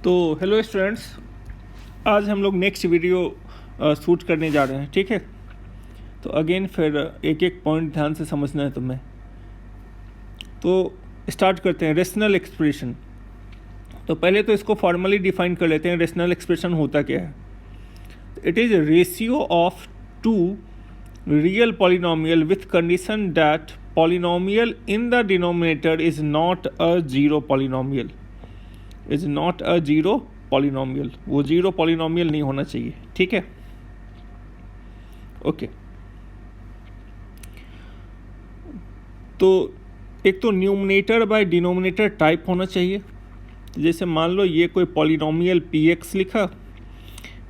तो hello students, आज हम लोग नेक्स्ट वीडियो शूट करने जा रहे हैं। ठीक है, तो अगेन फिर एक एक पॉइंट ध्यान से समझना है तुम्हें। तो स्टार्ट करते हैं। रेशनल एक्सप्रेशन, तो पहले तो इसको फॉर्मली डिफाइन कर लेते हैं। रेशनल एक्सप्रेशन होता क्या है? It is ratio of two real polynomial with condition that polynomial in the denominator is not a zero polynomial. Is not a zero polynomial, वो जीरो पॉलिनोमियल नहीं होना चाहिए। ठीक है, ओके। तो एक तो न्यूमरेटर बाय डिनोमिनेटर टाइप होना चाहिए। जैसे मान लो ये कोई पॉलिनोमियल पी एक्स लिखा,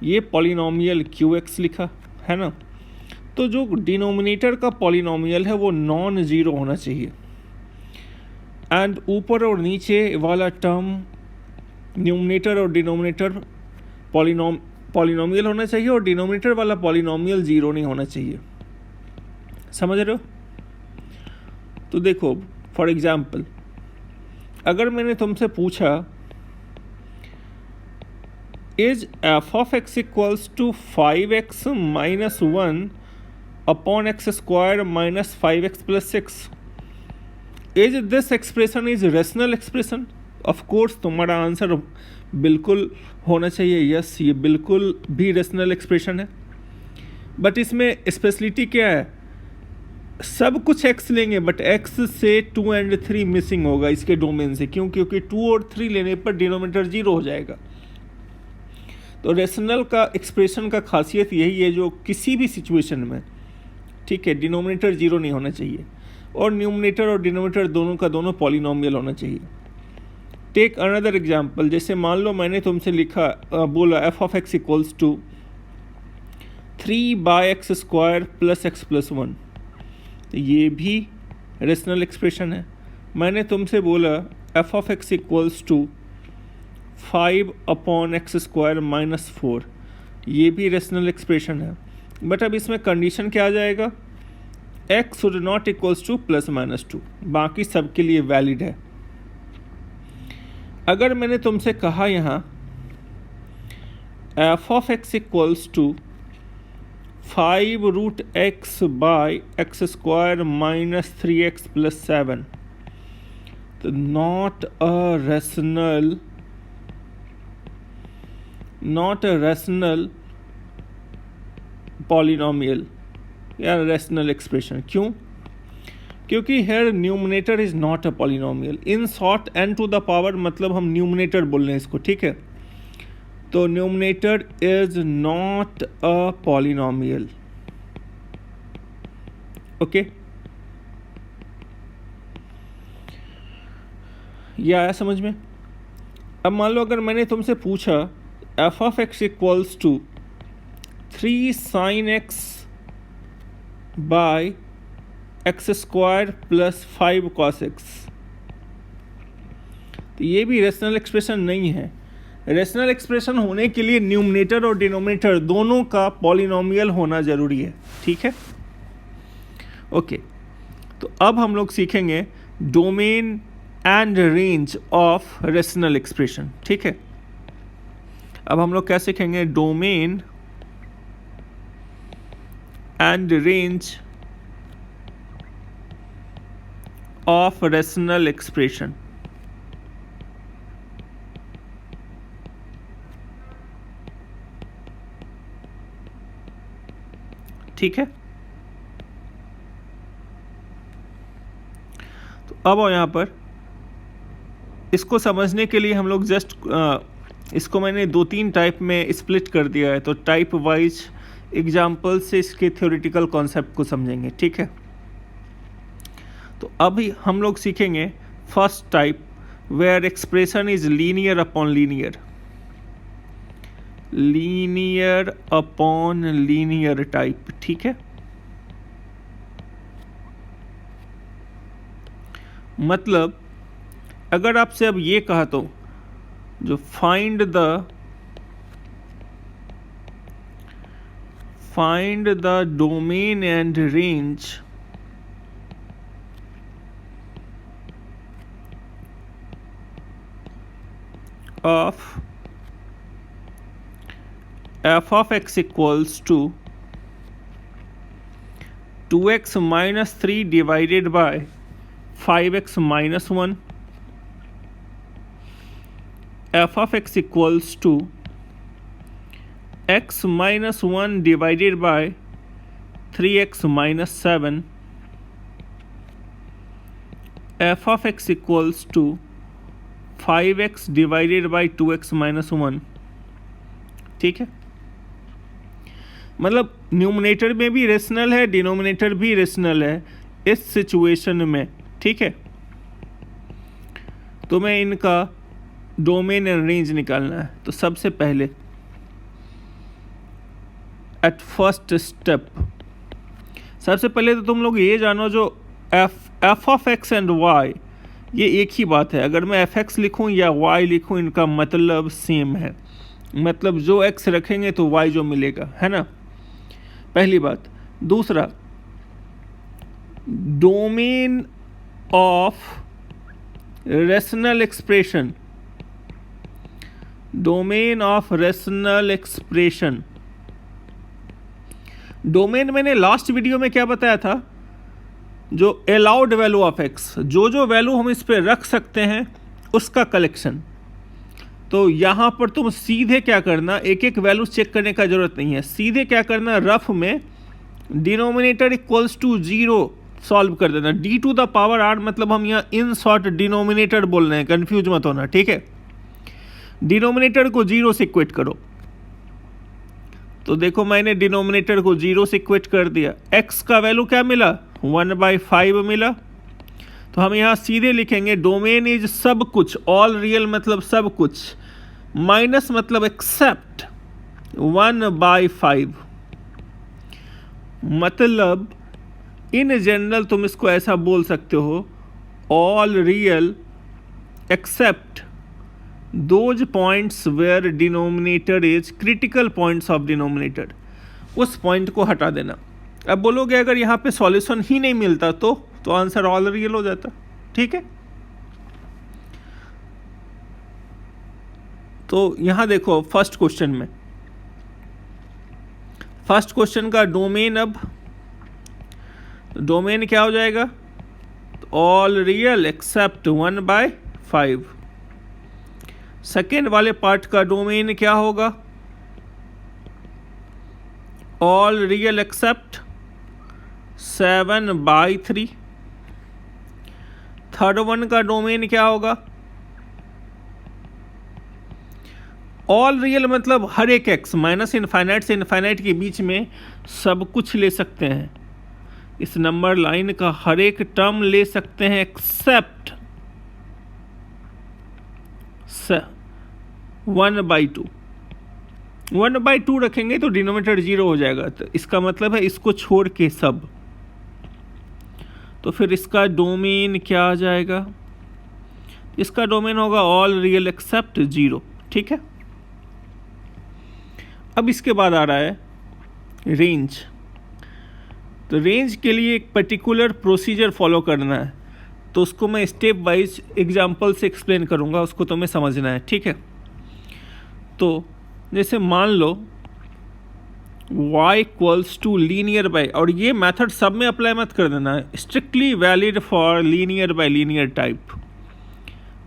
ये पॉलिनोमियल क्यू एक्स लिखा है ना, तो जो डिनोमिनेटर का पॉलिनोमियल है वो नॉन ज़ीरो होना चाहिए। एंड ऊपर और नीचे वाला टर्म न्यूमरेटर और डिनोमिनेटर पॉलिनोमियल होना चाहिए, और डिनोमिनेटर वाला पॉलिनोमियल ज़ीरो नहीं होना चाहिए। समझ रहे हो? तो देखो, फॉर एग्जाम्पल, अगर मैंने तुमसे पूछा is F of X equals to 5x minus 1 upon x square minus 5x plus 6, is this expression is rational expression? Of course तुम्हारा आंसर बिल्कुल होना चाहिए यस, ये बिल्कुल भी रेशनल एक्सप्रेशन है। बट इसमें स्पेशलिटी क्या है? सब कुछ x लेंगे बट x से 2 और 3 मिसिंग होगा इसके डोमेन से। क्यों? क्योंकि 2 और 3 लेने पर डिनोमिनेटर जीरो हो जाएगा। तो रेशनल का एक्सप्रेशन का खासियत यही है, जो किसी भी सिचुएशन में, ठीक है, डिनोमिनेटर जीरो नहीं होना चाहिए, और न्यूमरेटर और डिनोमिनेटर दोनों का दोनों पॉलिनोमियल होना चाहिए। टेक अनदर एग्जाम्पल, जैसे मान लो मैंने तुमसे लिखा बोला F of X equals to 3/x square plus x plus 1, तो ये भी रेशनल एक्सप्रेशन है। मैंने तुमसे बोला F of X equals to 5/x square minus 4, ये भी रेशनल एक्सप्रेशन है। बट अब इसमें कंडीशन क्या आ जाएगा? x should not equals two plus minus 2, बाकी सबके लिए वैलिड है। अगर मैंने तुमसे कहा यहाँ F of X equals to 5√x by x square minus 3x plus 7, तो नॉट अ रेशनल पॉलिनोमियल या रेशनल एक्सप्रेशन। क्यों? क्योंकि here numerator is not a polynomial. In short n to the power, मतलब हम न्यूमरेटर बोल रहे हैं इसको, ठीक है। तो numerator is not a polynomial. Okay, ये आया समझ में? अब मान लो अगर मैंने तुमसे पूछा F of X equals to 3 sin x by x square plus 5 cos x, तो ये भी रेशनल एक्सप्रेशन नहीं है। रेशनल एक्सप्रेशन होने के लिए न्यूमरेटर और डिनोमिनेटर दोनों का पॉलिनोमियल होना ज़रूरी है। ठीक है, ओके। तो अब हम लोग सीखेंगे domain and range of rational expression. ठीक है, अब हम लोग क्या सीखेंगे? Domain and range of rational expression. ठीक है, तो अब आओ यहाँ पर, इसको समझने के लिए हम लोग जस्ट इसको मैंने 2-3 टाइप में स्प्लिट कर दिया है, तो टाइप वाइज एग्जाम्पल से इसके थ्योरेटिकल कॉन्सेप्ट को समझेंगे। ठीक है, तो अभी हम लोग सीखेंगे first type, where expression is linear upon linear. Linear upon linear type. ठीक है, मतलब अगर आपसे अब ये कहा तो जो find the domain and range of f of x equals to 2x minus 3 divided by 5x minus 1. f of x equals to x minus 1 divided by 3x minus 7. f of x equals to 5x divided by 2x minus 1. ठीक है, मतलब numerator में भी rational है, denominator भी rational है इस situation में. ठीक है, तो मैं इनका डोमेन एंड रेंज निकालना है. तो सबसे पहले एट फर्स्ट स्टेप, सबसे पहले तो तुम लोग ये जानो जो F of X and Y ये एक ही बात है. अगर मैं एफ एक्स लिखूँ या वाई लिखूँ इनका मतलब सेम है. मतलब जो एक्स रखेंगे तो वाई जो मिलेगा, है ना, पहली बात. दूसरा, domain of rational expression, domain of rational expression. Domain मैंने लास्ट वीडियो में क्या बताया था, जो अलाउड वैल्यू ऑफ एक्स, जो वैल्यू हम इस पर रख सकते हैं उसका कलेक्शन. तो यहाँ पर तुम सीधे क्या करना, एक एक वैल्यू चेक करने का ज़रूरत नहीं है. सीधे क्या करना, रफ में डिनोमिनेटर इक्वल्स टू 0 सॉल्व कर देना. D to the power R, मतलब हम यहाँ इन शॉर्ट डिनोमिनेटर बोल रहे हैं, कंफ्यूज मत होना. ठीक है, डिनोमिनेटर को 0 से इक्वेट करो. तो देखो मैंने डिनोमिनेटर को 0 से इक्वेट कर दिया. एक्स का वैल्यू क्या मिला, 1/5 मिला. तो हम यहाँ सीधे लिखेंगे डोमेन इज सब कुछ, ऑल रियल मतलब सब कुछ, माइनस मतलब एक्सेप्ट 1/5. मतलब इन जनरल तुम इसको ऐसा बोल सकते हो, all real except those points where denominator is critical points of denominator. उस पॉइंट को हटा देना. अब बोलोगे अगर यहाँ पे सॉल्यूशन ही नहीं मिलता तो आंसर ऑल रियल हो जाता. ठीक है, तो यहाँ देखो फर्स्ट क्वेश्चन में, फर्स्ट क्वेश्चन का डोमेन, अब डोमेन क्या हो जाएगा, ऑल रियल एक्सेप्ट 1/5. सेकेंड वाले पार्ट का डोमेन क्या होगा, all real except 7/3. Third one का डोमेन क्या होगा, ऑल रियल मतलब हर एक एक्स, माइनस इनफाइनाइट से इनफाइनाइट के बीच में सब कुछ ले सकते हैं. इस नंबर लाइन का हर एक टर्म ले सकते हैं एक्सेप्ट 1/2. 1/2 रखेंगे तो डिनोमिनेटर 0 हो जाएगा. तो इसका मतलब है इसको छोड़ के सब. तो फिर इसका डोमेन क्या आ जाएगा, इसका डोमेन होगा ऑल रियल एक्सेप्ट 0. ठीक है, अब इसके बाद आ रहा है रेंज. तो रेंज के लिए एक पर्टिकुलर प्रोसीजर फॉलो करना है. तो उसको मैं स्टेप वाइज एग्जांपल से एक्सप्लेन करूँगा, उसको तुम्हें समझना है. ठीक है, तो जैसे मान लो y equals to linear by, और ये मेथड सब में अप्लाई मत कर देना है, strictly valid for linear by linear type.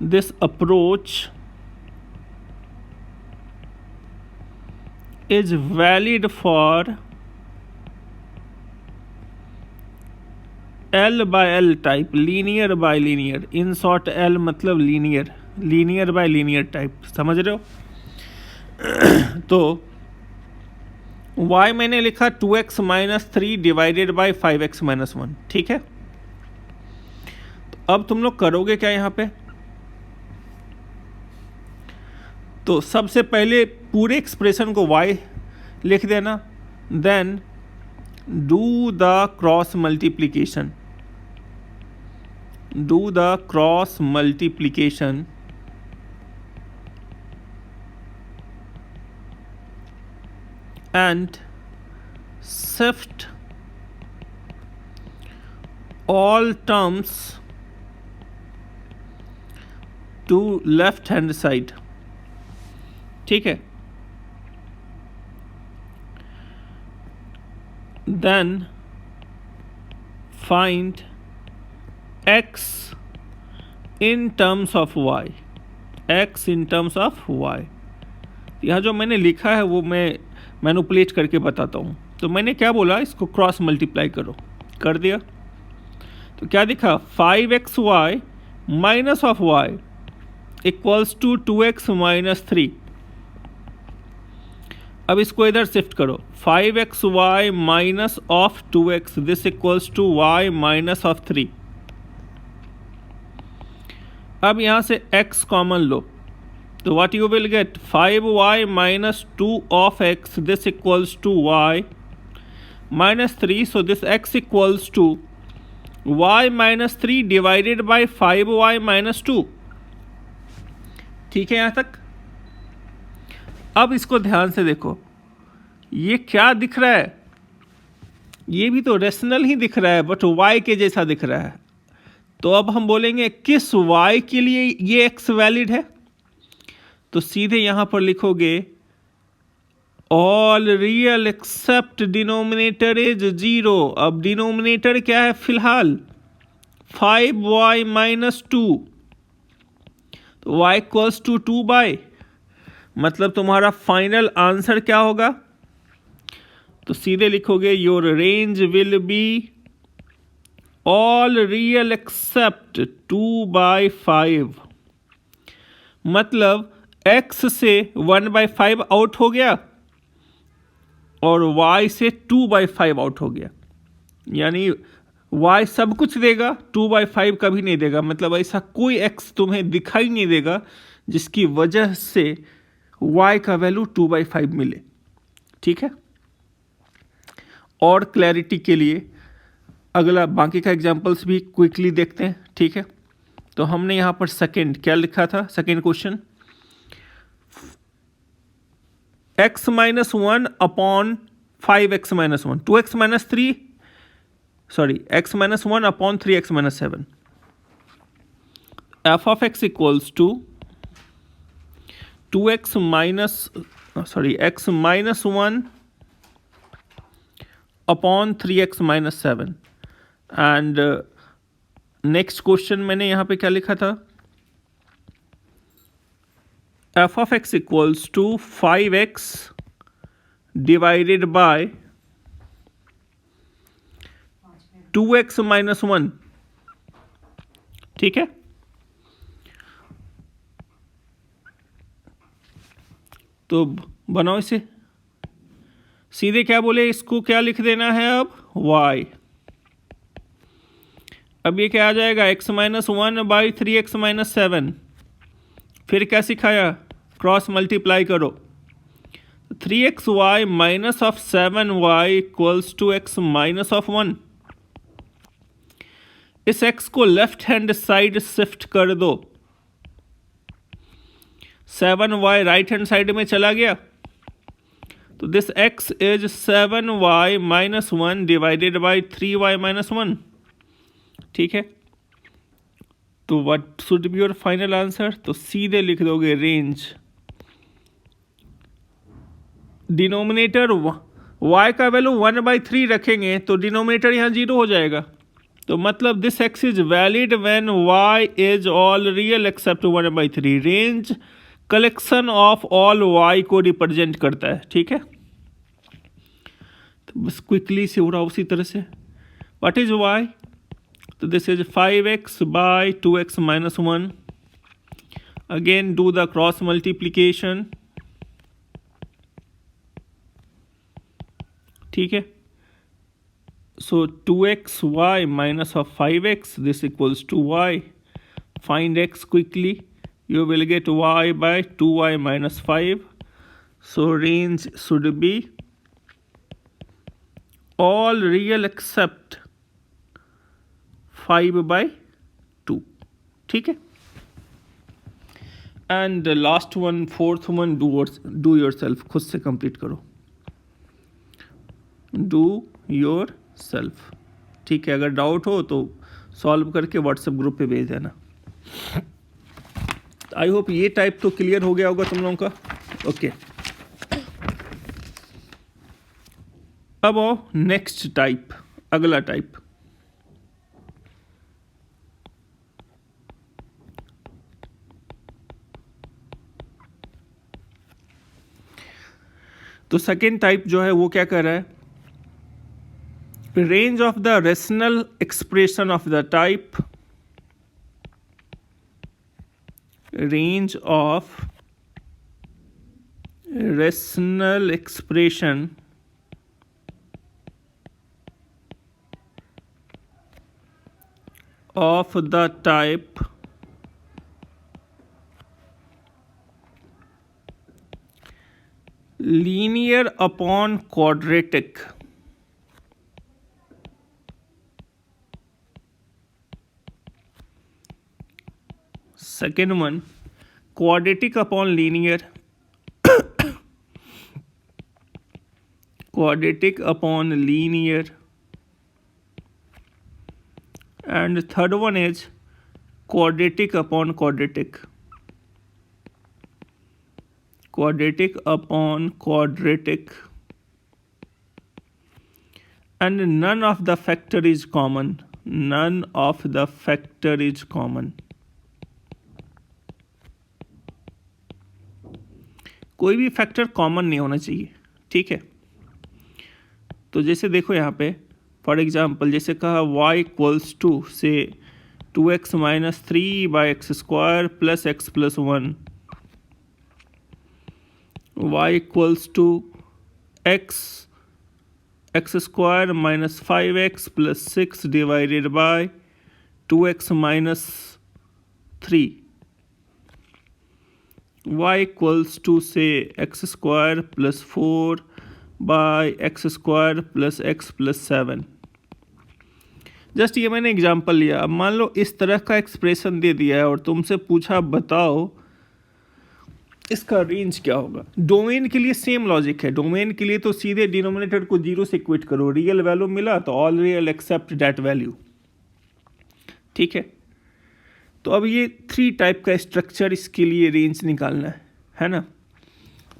This approach is valid for L by L type, linear by linear. In short L मतलब linear, linear by linear type. समझ रहे हो. तो y मैंने लिखा 2x minus 3 divided by 5x minus 1. ठीक है, तो अब तुम लोग करोगे क्या यहाँ पे, तो सबसे पहले पूरे एक्सप्रेशन को y लिख देना. Then do the cross multiplication, do the cross multiplication and shift all terms to left hand side. ठीक है, then find x in terms of y, x in terms of y। यहाँ जो मैंने लिखा है वो मैं मैनिपुलेट करके बताता हूँ। तो मैंने क्या बोला, इसको क्रॉस मल्टीप्लाई करो, कर दिया। तो क्या दिखा, 5xy minus of y equals to 2x minus 3। अब इसको इधर शिफ्ट करो, 5xy minus of 2x, this equals to y minus of 3। अब यहाँ से x कॉमन लो, तो what you will get, 5y minus 2 of x, this equals to y minus 3। So this x equals to y minus 3 divided by 5y minus 2। ठीक है यहाँ तक। अब इसको ध्यान से देखो, ये क्या दिख रहा है, ये भी तो रेशनल ही दिख रहा है बट y के जैसा दिख रहा है। तो अब हम बोलेंगे किस y के लिए ये x वैलिड है, तो सीधे यहां पर लिखोगे all real except denominator is 0। अब डिनोमिनेटर क्या है फिलहाल, 5y माइनस 2, तो y इक्वल्स टू 2 बाई, मतलब तुम्हारा फाइनल आंसर क्या होगा, तो सीधे लिखोगे your range will be all real except 2/5। मतलब x से 1/5 आउट हो गया और y से 2/5 आउट हो गया, यानी y सब कुछ देगा, 2/5 कभी नहीं देगा। मतलब ऐसा कोई x तुम्हें दिखाई नहीं देगा जिसकी वजह से y का वैल्यू 2/5 मिले। ठीक है, और क्लैरिटी के लिए अगला बाकी का एग्जांपल्स भी क्विकली देखते हैं। ठीक है, तो हमने यहाँ पर सेकंड क्या लिखा था, second question, x minus 1 upon 5x minus 1, 2x minus 3, sorry x minus 1 upon 3x minus 7, f of x equals to 2x minus x minus 1 upon 3x minus 7। And next question मैंने यहाँ पे क्या लिखा था, f of x equals to 5x divided by 2x minus 1। ठीक है, तो बनाओ इसे, सीधे क्या बोले, इसको क्या लिख देना है अब y। अब ये क्या आ जाएगा, x minus 1 by 3x minus 7। फिर क्या सिखाया, क्रॉस मल्टीप्लाई करो, 3xy minus of 7y equals to x minus of 1। इस x को लेफ्ट हैंड साइड शिफ्ट कर दो, 7y राइट हैंड साइड में चला गया, तो this x is 7y minus 1 divided by 3y minus 1। ठीक है, तो what should be your final answer, तो सीधे लिख दोगे रेंज, डिनोमिनेटर y का वैल्यू 1/3 रखेंगे तो डिनोमिनेटर यहाँ 0 हो जाएगा। तो मतलब this x is valid when y is all real except 1/3। Range collection of all y को रिप्रेजेंट करता है। ठीक है, तो बस क्विकली से हो रहा उसी तरह से, व्हाट इज y, तो this is 5x by 2x minus 1। Again do the cross multiplication. ठीक है, सो 2xy minus of 5x, this equals to y. Find x quickly, you will get y by 2y minus 5. So range should be all real except 5/2. ठीक है, and the last one, fourth one, do yourself, खुद से complete करो, do your self. ठीक है, अगर doubt हो तो सॉल्व करके व्हाट्सएप ग्रुप पे भेज देना। आई होप ये टाइप तो क्लियर हो गया होगा तुम लोगों का। ओके, अब आओ नेक्स्ट टाइप, अगला टाइप। तो सेकेंड टाइप जो है वो क्या कर रहा है, range of the rational expression of the type, range of rational expression of the type linear upon quadratic, second one quadratic upon linear, quadratic upon linear, and third one is quadratic upon quadratic, quadratic upon quadratic, and none of the factor is common, none of the factor is common, कोई भी factor common नहीं होना चाहिए, ठीक है। तो जैसे देखो यहाँ पे फॉर एग्जांपल जैसे कहा y इक्वल्स टू से 2x minus 3 by x square plus x plus 1, y equals to x square minus 5x plus 6 divided by 2x minus 3, y equals to से x square plus 4 by x square plus x plus 7। Just ये मैंने example लिया। अब मान लो इस तरह का expression दे दिया है और तुमसे पूछा बताओ इसका रेंज क्या होगा। डोमेन के लिए सेम लॉजिक है, डोमेन के लिए तो सीधे डिनोमिनेटर को 0 से इक्वेट करो, रियल वैल्यू मिला तो all real except that value, ठीक है। तो अब ये 3 टाइप का स्ट्रक्चर इसके लिए रेंज निकालना है ना।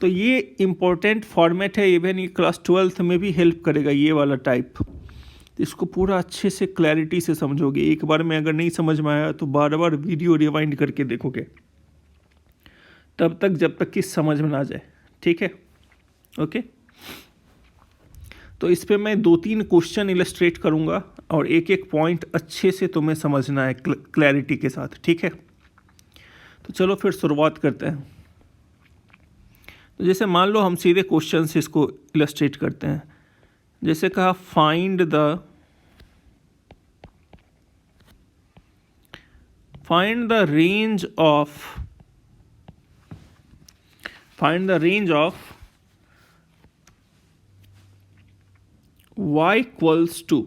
तो ये इम्पोर्टेंट फॉर्मेट है, इवन ये क्लास 12th में भी हेल्प करेगा ये वाला टाइप। इसको पूरा अच्छे से क्लैरिटी से समझोगे, एक बार में अगर नहीं समझ में आया तो बार बार वीडियो रिवाइंड करके देखोगे तब तक जब तक कि समझ में ना जाए, ठीक है, ओके। तो इस पे मैं 2-3 क्वेश्चन इलस्ट्रेट करूँगा और एक एक पॉइंट अच्छे से तुम्हें समझना है क्लैरिटी के साथ, ठीक है। तो चलो फिर शुरुआत करते हैं। तो जैसे मान लो हम सीधे क्वेश्चन से इसको इलस्ट्रेट करते हैं। जैसे कहा find the range of y equals to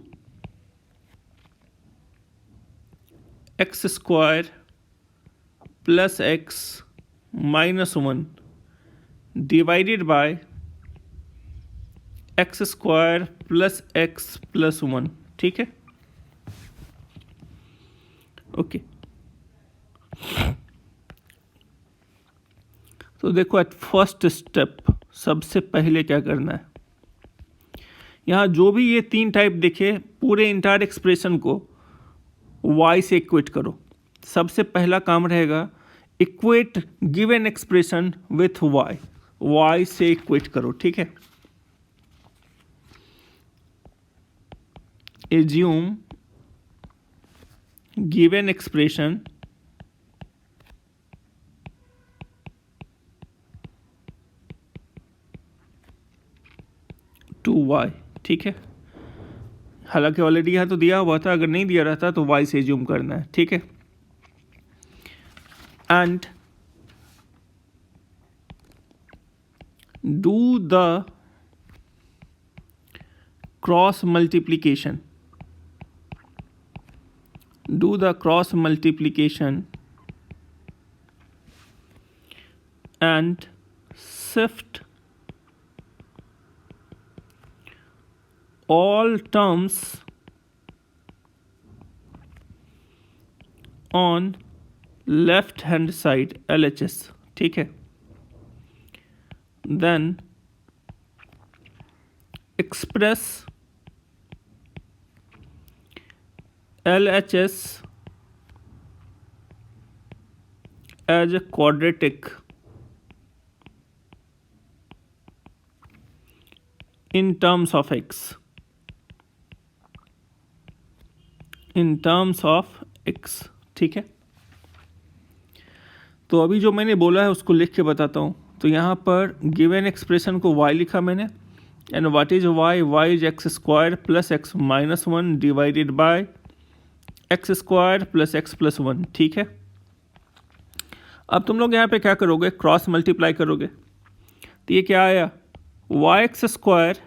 x square plus x minus 1 divided by x square plus x plus 1, ठीक है, ओके। तो देखो एट फर्स्ट स्टेप सबसे पहले क्या करना है, यहाँ जो भी ये 3 टाइप दिखे पूरे इंटायर एक्सप्रेशन को y से इक्वेट करो। सबसे पहला काम रहेगा equate given expression with y से इक्वेट करो, ठीक है। Assume given expression to y, ठीक है। हालांकि ऑलरेडी यहाँ तो दिया हुआ था, अगर नहीं दिया रहता तो y से एज्यूम करना है, ठीक है। And do the cross multiplication and shift all terms on left hand side LHS, ठीक है। Then express LHS as a quadratic in terms of x. in terms of x, ठीक है। तो अभी जो मैंने बोला है उसको लिख के बताता हूँ। तो यहाँ पर गिवन एक्सप्रेशन को y लिखा मैंने, and what is y is x square plus x minus one divided by x square plus x plus one, ठीक है। अब तुम लोग यहाँ पे क्या करोगे, क्रॉस मल्टीप्लाई करोगे। तो ये क्या आया, y x square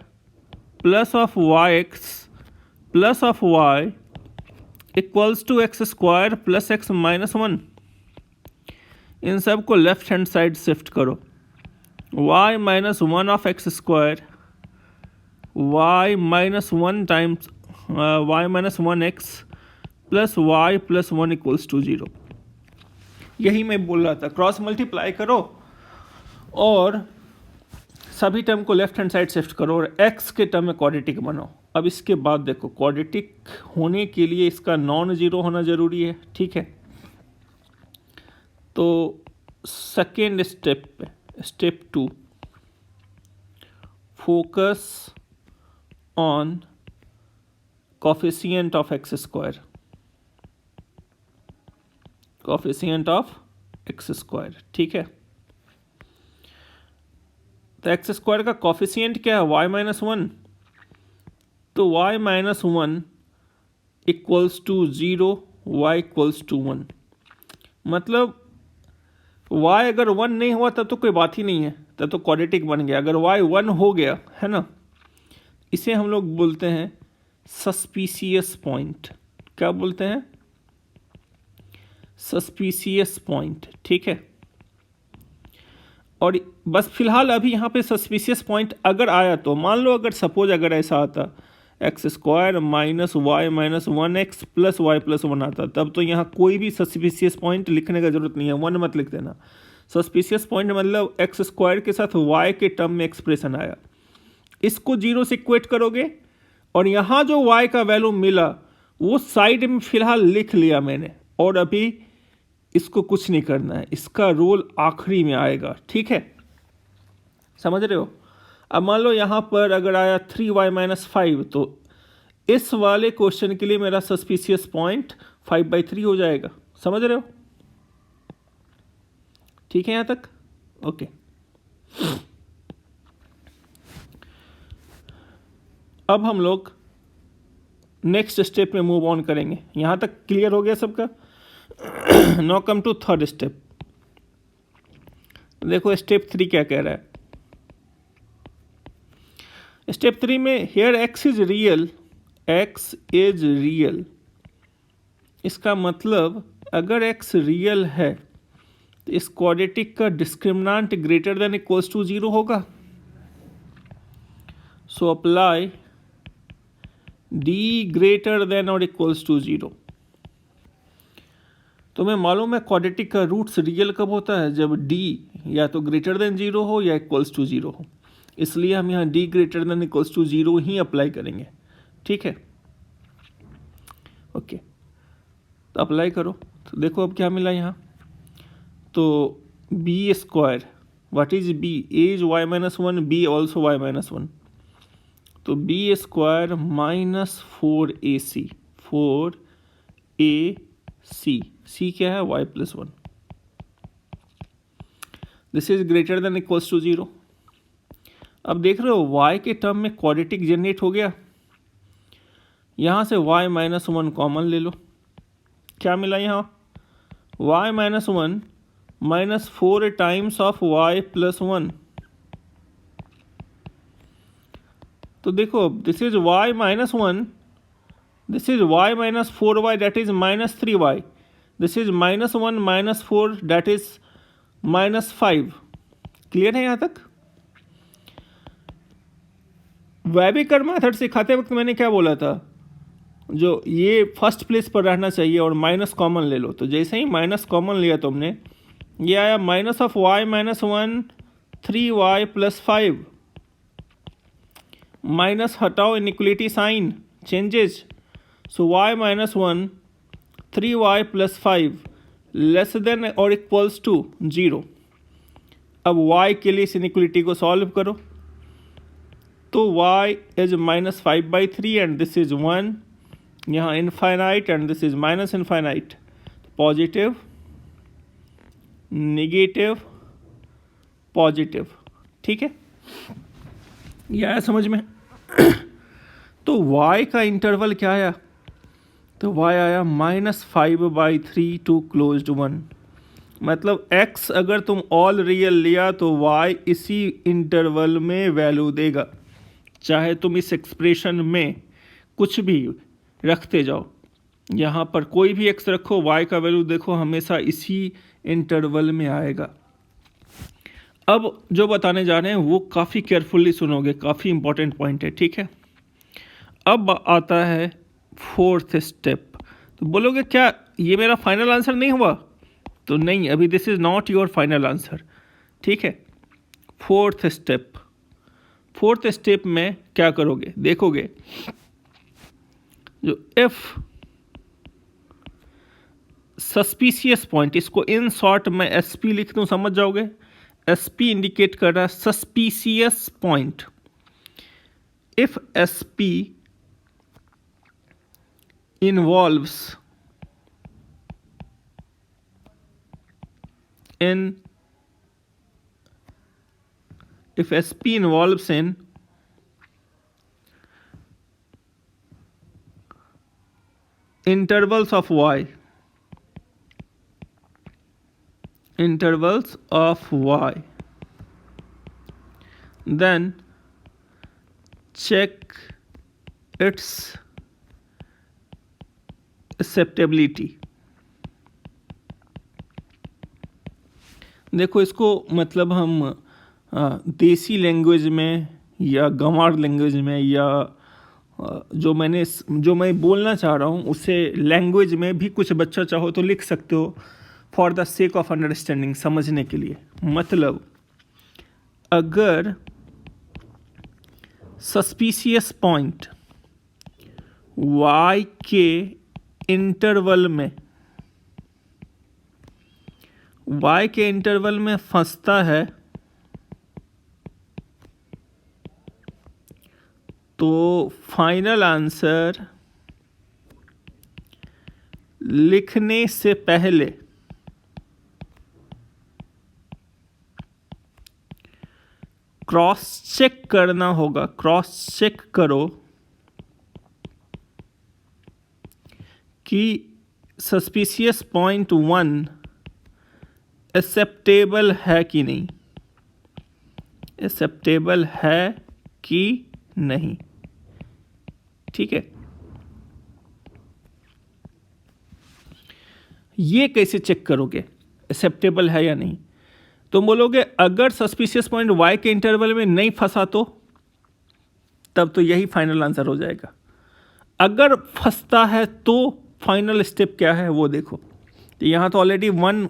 plus of y x plus of y equals to x square plus x minus one. इन सब को लेफ्ट हैंड साइड शिफ्ट करो। y minus one of x square, y minus one times y minus one x plus y plus one equals to zero. यही मैं बोल रहा था, cross multiply करो और सभी टर्म को लेफ्ट हैंड साइड शिफ्ट करो और x के टर्म में क्वाड्रेटिक बनाओ। अब इसके बाद देखो, क्वाड्रेटिक होने के लिए इसका नॉन जीरो होना ज़रूरी है, ठीक है। तो सेकेंड स्टेप पे, step 2, focus on coefficient of x square, coefficient of x square, ठीक है। तो एक्स स्क्वायर का कोफिशिएंट क्या है, y माइनस वन। तो y minus one equals to zero, y equals to one. मतलब y अगर वन नहीं हुआ तब तो कोई बात ही नहीं है, तब तो क्वाड्रेटिक बन गया। अगर y वन हो गया है ना, इसे हम लोग बोलते हैं सस्पिशियस पॉइंट। क्या बोलते हैं, सस्पिशियस पॉइंट, ठीक है। और बस फिलहाल अभी यहाँ पे सस्पिशियस पॉइंट अगर आया तो मान लो, अगर सपोज अगर ऐसा आता x square minus y minus one x plus y plus one आता, तब तो यहाँ कोई भी सस्पिशियस पॉइंट लिखने का जरूरत नहीं है, वन मत लिख देना। सस्पिशियस पॉइंट मतलब एक्स स्क्वायर के साथ वाई के टर्म में एक्सप्रेशन आया, इसको जीरो से इक्वेट करोगे और यहाँ जो वाई का वैल्यू मिला वो साइड में फिलहाल लिख लिया मैंने, और अभी इसको कुछ नहीं करना है, इसका रोल आखिरी में आएगा, ठीक है। समझ रहे हो। अब मान लो यहाँ पर अगर आया 3y माइनस फाइव, तो इस वाले क्वेश्चन के लिए मेरा सस्पिशियस पॉइंट 5/3 हो जाएगा। समझ रहे हो, ठीक है यहाँ तक, ओके। अब हम लोग नेक्स्ट स्टेप में मूव ऑन करेंगे। यहाँ तक क्लियर हो गया सबका। Now come to third step. देखो स्टेप 3 क्या कह रहा है। स्टेप 3 में here x is real, x is real, इसका मतलब अगर x रियल है तो इस क्वाड्रेटिक का discriminant greater than equals to zero होगा। So apply d greater than और इक्वल्स टू जीरो। तुम्हें मालूम है क्वाड्रेटिक का रूट्स रियल कब होता है, जब d या तो ग्रेटर देन जीरो हो या इक्वल्स टू जीरो हो। इसलिए हम यहाँ d greater than equals to zero ही अप्लाई करेंगे, ठीक है, ओके। तो अप्लाई करो। तो देखो अब क्या मिला यहाँ, तो b square, what is b, a is y minus one, b also y minus one. तो b square minus 4ac, 4ac, c क्या है, y plus one. This is greater than equals to zero. अब देख रहे हो y के term में quadratic generate हो गया। यहाँ से y माइनस वन कॉमन ले लो, क्या मिला यहाँ, y minus one minus 4 times of y plus one. तो देखो this is y minus one, this is y minus 4y that is minus 3y, this is minus one minus 4 that is minus 5। Clear है यहाँ तक। वेबिकर method सिखाते वक्त मैंने क्या बोला था, जो ये फर्स्ट प्लेस पर रहना चाहिए और माइनस कॉमन ले लो। तो जैसे ही माइनस कॉमन लिया तुमने, ये आया minus of y minus one 3y plus 5। Minus हटाओ, इनइक्वलिटी साइन चेंजेज, सो y minus 1 3y plus 5 less than और इक्वल्स टू 0। अब y के लिए इस इनइक्वलिटी को सॉल्व करो, तो y is minus 5/3 and this is 1, यहाँ infinite and this is minus infinite, positive negative positive. ठीक है, ये आया समझ में। तो y का इंटरवल क्या आया, तो y आया -5/3 टू क्लोज्ड 1। मतलब x अगर तुम ऑल रियल लिया तो y इसी इंटरवल में वैल्यू देगा, चाहे तुम इस एक्सप्रेशन में कुछ भी रखते जाओ, यहाँ पर कोई भी x रखो, y का वैल्यू देखो हमेशा इसी इंटरवल में आएगा। अब जो बताने जा रहे हैं वो काफ़ी केयरफुली सुनोगे, काफ़ी इंपॉर्टेंट पॉइंट है। ठीक है, अब आता है फोर्थ स्टेप। तो बोलोगे क्या ये मेरा फाइनल आंसर नहीं हुआ, तो नहीं, अभी this is not your final answer. ठीक है, फोर्थ स्टेप में क्या करोगे, देखोगे जो इफ सस्पिशियस पॉइंट, इसको इन शॉर्ट में एसपी लिख दूं, समझ जाओगे। एसपी इंडिकेट कर रहा है suspicious point. If SP involves in if SP involves in intervals of y, then check its acceptability. देखो इसको मतलब हम देसी लैंग्वेज में या गंवार लैंग्वेज में या जो मैं बोलना चाह रहा हूँ उसे लैंग्वेज में भी कुछ बच्चा चाहो तो लिख सकते हो, for the sake of understanding, समझने के लिए। मतलब अगर सस्पिशियस पॉइंट y के इंटरवल में फंसता है तो फाइनल आंसर लिखने से पहले क्रॉस चेक करना होगा। क्रॉस चेक करो कि सस्पिशियस पॉइंट 1 एक्सेप्टेबल है कि नहीं, एक्सेप्टेबल है कि नहीं। ठीक है, ये कैसे चेक करोगे एक्सेप्टेबल है या नहीं, तो बोलोगे अगर सस्पिशियस पॉइंट y के इंटरवल में नहीं फंसा तो तब तो यही फाइनल आंसर हो जाएगा। अगर फंसता है तो फाइनल स्टेप क्या है वो देखो। तो यहाँ तो ऑलरेडी 1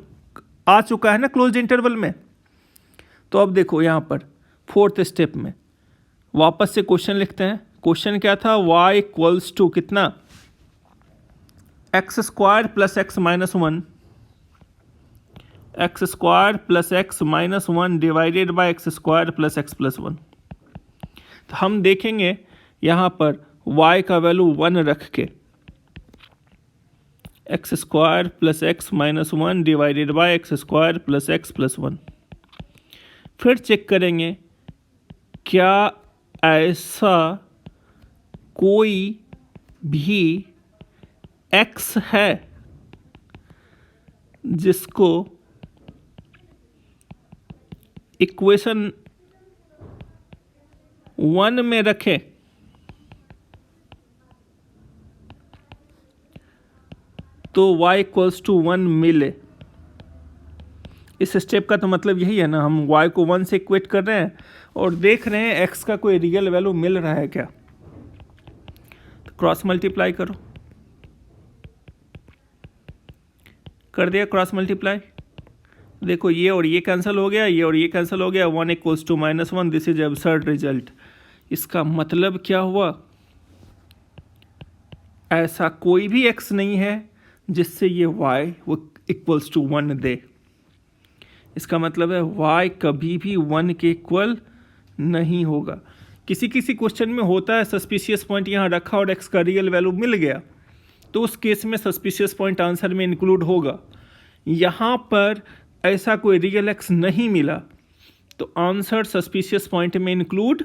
आ चुका है ना क्लोज्ड इंटरवल में, तो अब देखो यहाँ पर फोर्थ स्टेप में वापस से क्वेश्चन लिखते हैं। क्वेश्चन क्या था, y इक्वल्स टू कितना, x square plus x minus 1, x square plus x minus 1 divided by x square plus x plus 1। तो हम देखेंगे यहाँ पर y का वैल्यू 1 रख के x square plus x minus 1 divided by x square plus x plus 1। फिर check करेंगे क्या ऐसा कोई भी x है जिसको इक्वेशन 1 में रखें तो y इक्वल्स टू 1 मिले। इस स्टेप का तो मतलब यही है ना, हम y को 1 से इक्वेट कर रहे हैं और देख रहे हैं x का कोई रियल वैल्यू मिल रहा है क्या। तो क्रॉस मल्टीप्लाई करो, कर दिया क्रॉस मल्टीप्लाई। देखो ये और ये कैंसिल हो गया, ये और ये कैंसिल हो गया, 1 equals to -1, this is absurd result. इसका मतलब क्या हुआ, ऐसा कोई भी x नहीं है जिससे ये y वो इक्वल्स टू 1 दे। इसका मतलब है y कभी भी 1 के इक्वल नहीं होगा। किसी किसी क्वेश्चन में होता है सस्पिशियस पॉइंट यहाँ रखा और x का रियल वैल्यू मिल गया, तो उस केस में सस्पिशियस पॉइंट आंसर में इंक्लूड होगा। यहाँ पर ऐसा कोई रियल x नहीं मिला, तो आंसर सस्पिशियस पॉइंट में इंक्लूड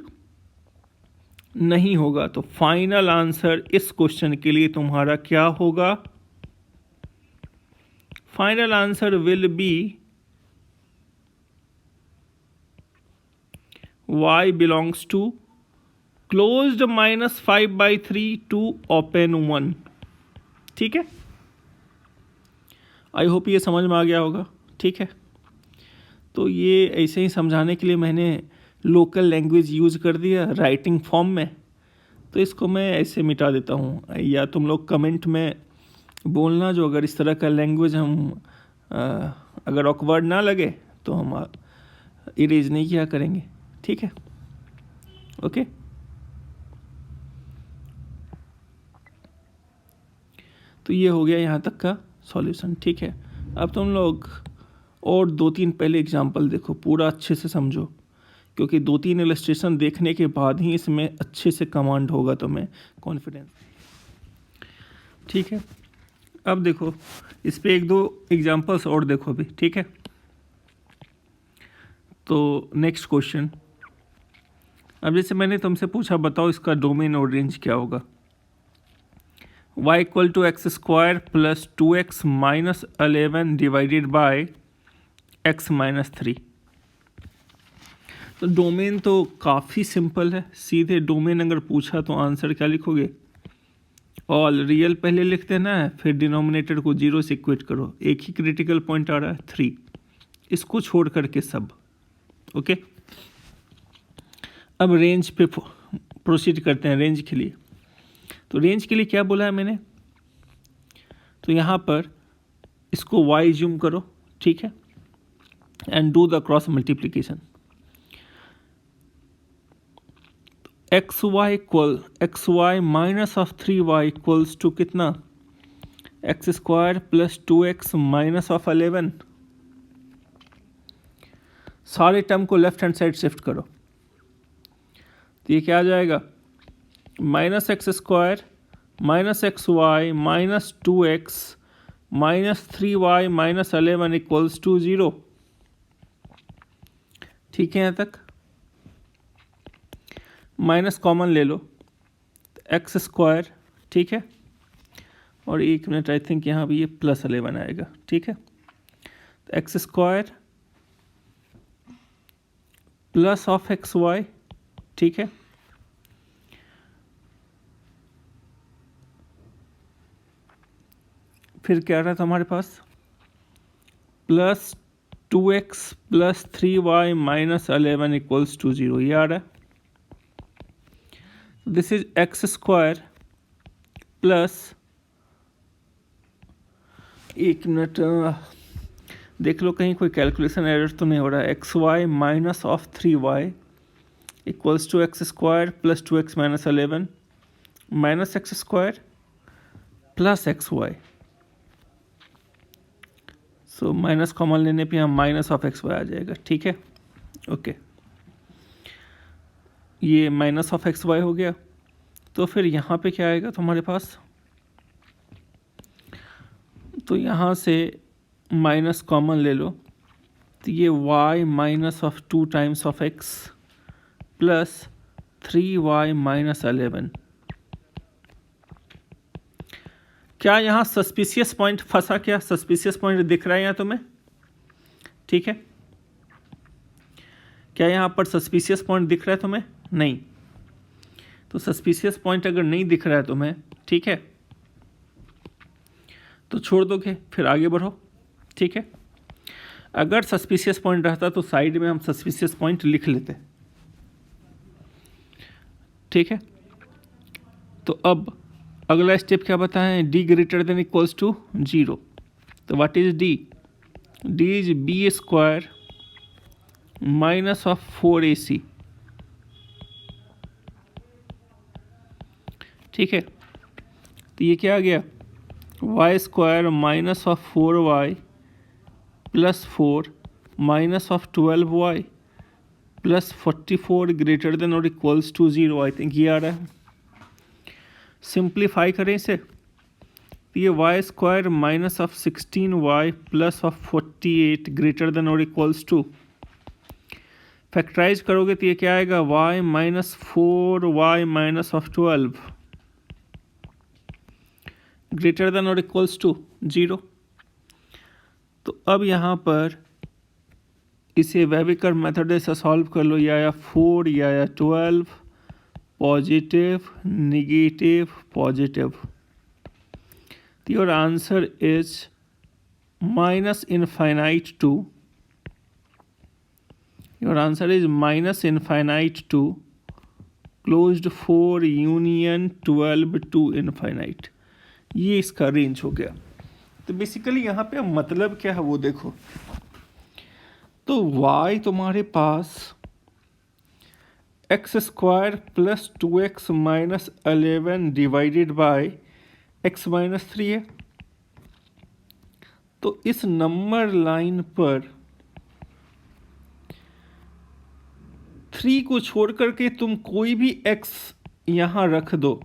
नहीं होगा। तो फाइनल आंसर इस क्वेश्चन के लिए तुम्हारा क्या होगा, final answer will be y belongs to closed -5/3 to open 1। ठीक है, आई होप ये समझ में आ गया होगा। ठीक है, तो ये ऐसे ही समझाने के लिए मैंने लोकल लैंग्वेज यूज़ कर दिया राइटिंग फॉर्म में, तो इसको मैं ऐसे मिटा देता हूँ, या तुम लोग कमेंट में बोलना जो अगर इस तरह का लैंग्वेज हम अगर ऑकवर्ड ना लगे तो हम इरेज नहीं किया करेंगे। ठीक है, ओके। तो ये हो गया यहाँ तक का सॉल्यूशन। ठीक है, अब तुम लोग और 2-3 पहले एग्जांपल देखो, पूरा अच्छे से समझो, क्योंकि 2-3 इलस्ट्रेशन देखने के बाद ही इसमें अच्छे से कमांड होगा तुम्हें, कॉन्फिडेंस। ठीक है, अब देखो इस पे 1-2 एग्जांपल्स और देखो भी। ठीक है, तो नेक्स्ट क्वेश्चन, अब जैसे मैंने तुमसे पूछा बताओ इसका डोमेन और रेंज क्या होगा। y equal to x square plus 2x minus 11 divided by x minus 3। तो डोमेन तो काफ़ी सिंपल है, सीधे डोमेन अगर पूछा तो आंसर क्या लिखोगे, ऑल रियल पहले लिख देना है, फिर डिनोमिनेटर को 0 से इक्वेट करो। एक ही क्रिटिकल पॉइंट आ रहा है 3, इसको छोड़ करके सब। ओके, अब रेंज पे प्रोसीड करते हैं, रेंज के लिए। तो रेंज के लिए क्या बोला है मैंने, तो यहाँ पर इसको y ज्यूम करो। ठीक है, and do the cross multiplication. X y minus of 3y equals to कितना, x square plus 2x minus of 11। सारे टर्म को लेफ्ट हैंड साइड शिफ्ट करो, तो ये क्या आ जाएगा, minus x square minus x y minus 2x minus 3y minus 11 equals to 0। ठीक है, यहाँ तक माइनस कॉमन ले लो, एक्स स्क्वायर। ठीक है, और 1 मिनट, आई थिंक यहाँ भी ये प्लस 11 आएगा। ठीक है, तो x square plus of x y. ठीक है, फिर क्या रहा था हमारे पास, plus 2x plus 3y minus 11 equals to 0, ये आ रहा है। This is x square plus, 1 minute देख लो कहीं कोई कैलकुलेशन एरर तो नहीं हो रहा है। X y minus of 3y equals to x square plus 2x minus 11 minus x square plus x y. So minus common लेने पे यहाँ माइनस ऑफ एक्स वाई आ जाएगा। ठीक है, ओके, ये माइनस ऑफ एक्स वाई हो गया। तो फिर यहाँ पे क्या आएगा तुम्हारे पास, तो यहाँ से माइनस कॉमन ले लो, तो ये y minus of 2 times of x plus 3y minus 11। क्या यहाँ सस्पिशियस पॉइंट फंसा, क्या सस्पिशियस पॉइंट दिख रहा है यहाँ तुम्हें। ठीक है, क्या यहाँ पर सस्पिशियस पॉइंट दिख रहा है तुम्हें, नहीं। तो सस्पिशियस पॉइंट अगर नहीं दिख रहा है तुम्हें, ठीक है, तो छोड़ दोगे, फिर आगे बढ़ो। ठीक है, अगर सस्पिशियस पॉइंट रहता तो साइड में हम सस्पिशियस पॉइंट लिख लेते। ठीक है, तो अब अगला स्टेप क्या बताएं, d greater than equals to 0। तो what is d, d is b square minus of 4ac। ठीक है, तो ये क्या आ गया, y square minus of 4y plus 4 minus of 12y plus 44 greater than और इक्वल्स टू 0, आई थिंक ये आ रहा है। सिंप्लीफाई करें इसे, तो ये y square minus of 16y plus of 48 greater than और इक्वल्स टू, फैक्टराइज करोगे तो ये क्या आएगा, y minus 4y minus of 12 greater than और इक्वल्स टू 0। तो अब यहाँ पर इसे वेविकर मेथड से सॉल्व कर लो, या 4 या 12, पॉजिटिव निगेटिव पॉजिटिव, तो your answer is minus infinite to, your answer is minus infinite to closed 4 union 12 to infinite. ये इसका रेंज हो गया। तो बेसिकली यहाँ पे मतलब क्या है वो देखो, तो y तुम्हारे पास x square plus 2x minus 11 divided by x minus 3 है। तो इस नंबर लाइन पर 3 को छोड़ करके तुम कोई भी x यहाँ रख दो,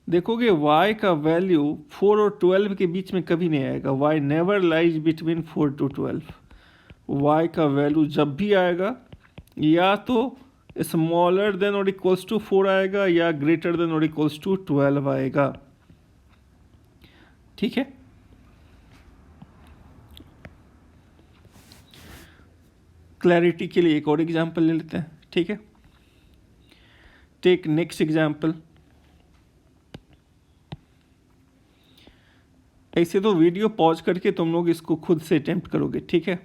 देखोगे y का वैल्यू 4 और 12 के बीच में कभी नहीं आएगा। y never lies between 4 to 12। y का वैल्यू जब भी आएगा या तो स्मॉलर देन और इक्वल्स टू 4 आएगा या ग्रेटर देन और इक्वल्स टू 12 आएगा। ठीक है, क्लैरिटी के लिए एक और एग्जांपल ले लेते हैं। ठीक है, टेक नेक्स्ट एग्जांपल। ऐसे तो वीडियो पॉज करके तुम लोग इसको खुद से अटेम्प्ट करोगे, ठीक है,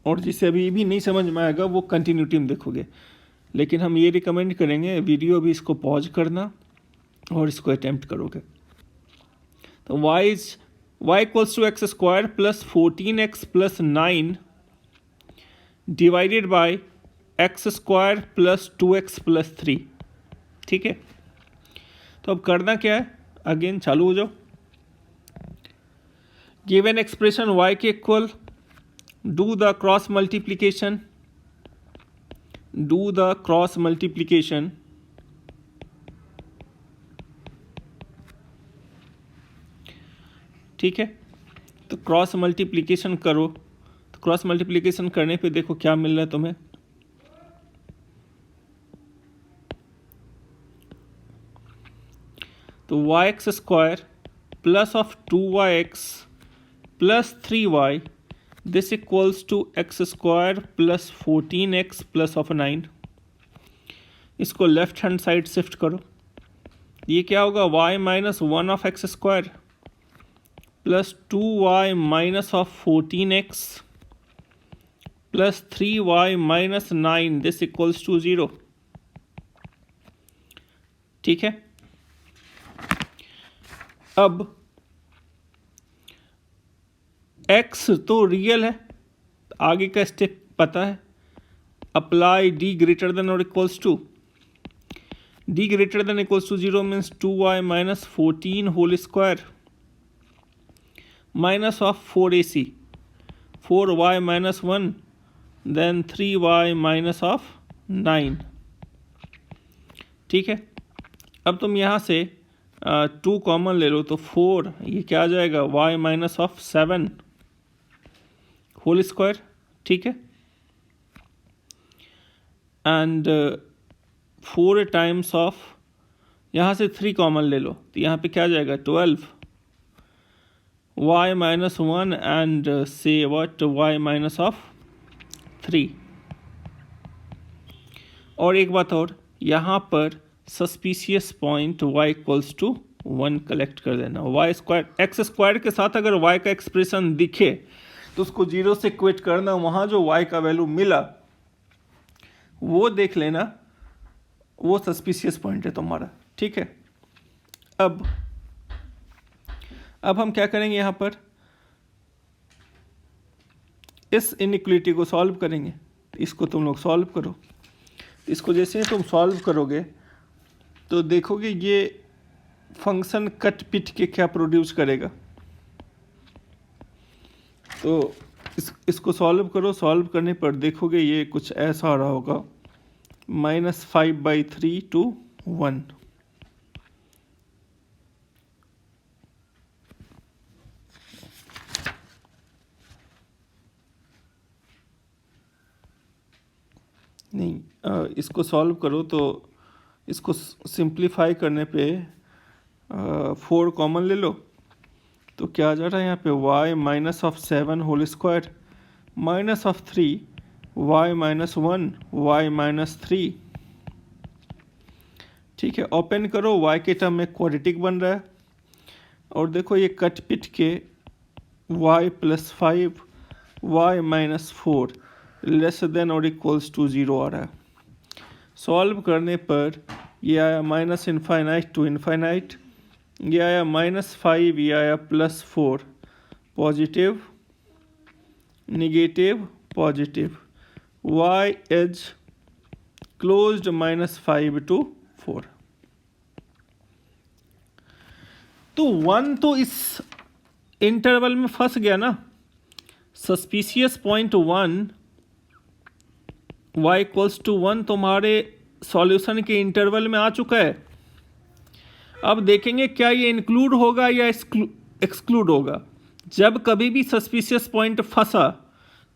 और जिसे अभी भी नहीं समझ में आएगा वो कंटिन्यूटी में देखोगे, लेकिन हम ये रिकमेंड करेंगे वीडियो भी इसको पॉज करना और इसको अटेम्प्ट करोगे। तो y equals to x square plus 14x plus 9 divided by x square plus 2x plus 3। ठीक है, तो अब करना क्या है, अगेन चालू हो जाओ। गिवन एक्सप्रेशन y के equal, do the cross multiplication, do the cross multiplication ठीक है, तो क्रॉस मल्टीप्लीकेशन करो। तो क्रॉस मल्टीप्लीकेशन करने पे देखो क्या मिल रहा है तुम्हें, तो y x square plus of 2yx plus 3y this equals to x square plus 14x plus of 9। इसको लेफ्ट हैंड साइड शिफ्ट करो, ये क्या होगा, y minus 1 of x square plus 2y minus of 14x plus 3y minus 9 this equals to 0। ठीक है, अब x तो real है, आगे का स्टेप पता है, अप्लाई d ग्रेटर देन और equals to, d greater than equals to 0 means 2y minus 14 whole square minus of 4ac 4y minus 1 then 3y minus of 9। ठीक है, अब तुम यहाँ से 2 कॉमन ले लो, तो 4 ये क्या आ जाएगा, y minus of 7 whole square. ठीक है, एंड 4 टाइम्स ऑफ, यहाँ से 3 कॉमन ले लो, तो यहाँ पे क्या आ जाएगा 12 y माइनस 1 एंड से व्हाट y माइनस ऑफ 3। और एक बात और, यहाँ पर suspicious point y equals to 1 collect कर देना। वाई स्क्वायर एक्स स्क्वायर के साथ अगर y का एक्सप्रेशन दिखे तो उसको 0 से इक्वेट करना, वहाँ जो y का वैल्यू मिला वो देख लेना, वो सस्पिशियस पॉइंट है तुम्हारा। ठीक है, अब हम क्या करेंगे, यहाँ पर इस इनइक्वलिटी को सॉल्व करेंगे। इसको तुम लोग सॉल्व करो, इसको जैसे तुम सॉल्व करोगे तो देखोगे ये फंक्शन कट पिट के क्या प्रोड्यूस करेगा। तो इसको सॉल्व करो, सॉल्व करने पर देखोगे ये कुछ ऐसा आ रहा होगा, -5/3 to 1। नहीं, इसको सॉल्व करो तो इसको सिंप्लीफाई करने पे 4 कॉमन ले लो, तो क्या आ जा रहा है यहाँ पे y-7 whole square -3 y-1 y-3। ठीक है, ओपन करो, y के टर्म में क्वाड्रेटिक बन रहा है, और देखो ये कट पिट के y+5 y-4 लेस देन और इक्वल्स टू 0 आ रहा है। सॉल्व करने पर ये आया -∞ to ∞, ये आया -5, ये आया +4, positive negative positive, y is closed -5 to 4। तो 1 तो इस इंटरवल में फंस गया ना, सस्पिशियस पॉइंट 1 y = 1 तुम्हारे सॉल्यूशन के इंटरवल में आ चुका है। अब देखेंगे क्या ये इंक्लूड होगा या एक्सक्लूड होगा। जब कभी भी सस्पिशियस पॉइंट फंसा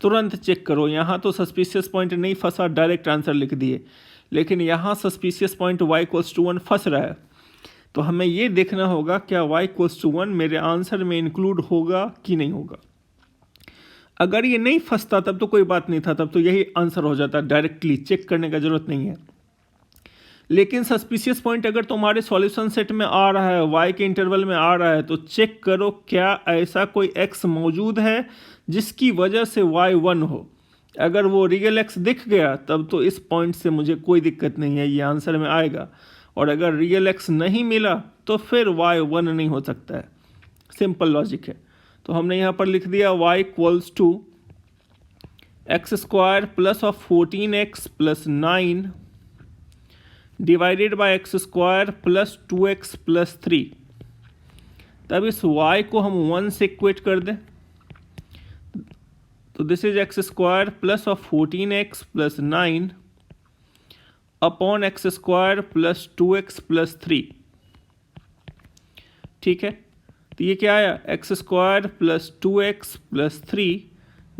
तुरंत चेक करो। यहाँ तो सस्पिशियस पॉइंट नहीं फंसा, डायरेक्ट आंसर लिख दिए, लेकिन यहाँ सस्पिशियस पॉइंट y = 1 फंस रहा है, तो हमें ये देखना होगा क्या y = 1 मेरे आंसर में इंक्लूड होगा कि नहीं होगा। अगर ये नहीं फंसता तब तो कोई बात नहीं था, तब तो यही आंसर हो जाता, डायरेक्टली चेक करने का जरूरत नहीं है। लेकिन सस्पिशियस पॉइंट अगर तुम्हारे सॉल्यूशन सेट में आ रहा है, y के इंटरवल में आ रहा है, तो चेक करो क्या ऐसा कोई x मौजूद है जिसकी वजह से y 1 हो। अगर वो रियल x दिख गया तब तो इस पॉइंट से मुझे कोई दिक्कत नहीं है, ये आंसर में आएगा। और अगर रियल x नहीं मिला तो फिर y 1 नहीं हो सकता है। सिंपल लॉजिक है। तो हमने यहाँ पर लिख दिया y = x² + 14x + 9 divided bye x² + 2x + 3। तब इस y को हम 1 से इक्वेट कर दें, तो this is x² + 14x + 9 upon x² + 2x + 3। ठीक है, तो ये क्या आया, x² + 2x + 3